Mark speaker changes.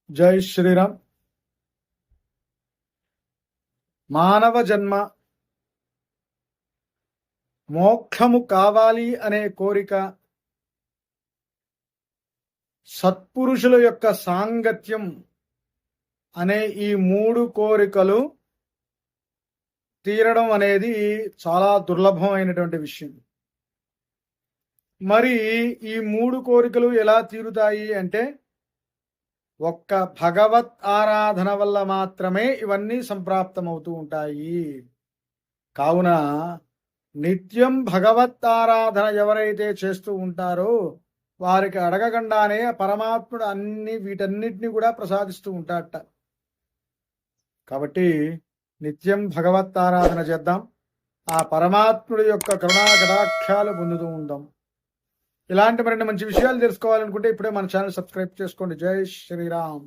Speaker 1: జై శ్రీరామ్. మానవ జన్మ మోక్షము కావాలి అనే కోరిక, సత్పురుషుల యొక్క సాంగత్యం అనే ఈ మూడు కోరికలు తీరడం అనేది చాలా దుర్లభమైనటువంటి విషయం. మరి ఈ మూడు కోరికలు ఎలా తీరుతాయి అంటే ఒక్క భగవత్ ఆరాధన వల్ల మాత్రమే ఇవన్నీ సంప్రాప్తమవుతూ ఉంటాయి. కావున నిత్యం భగవత్ ఆరాధన ఎవరైతే చేస్తూ ఉంటారో వారికి అడగకుండానే పరమాత్ముడు వీటన్నిటిని కూడా ప్రసాదిస్తూ ఉంటాడట. కాబట్టి నిత్యం భగవత్ ఆరాధన చేద్దాం, ఆ పరమాత్ముడి యొక్క కరుణా కటాక్షాలు పొందుతూ ఉందాం. ఇలాంటి మరిన్ని మంచి విషయాలు తెలుసుకోవాలనుకుంటే ఇప్పుడే మన ఛానల్ సబ్స్క్రైబ్ చేసుకోండి. జై శ్రీరామ్.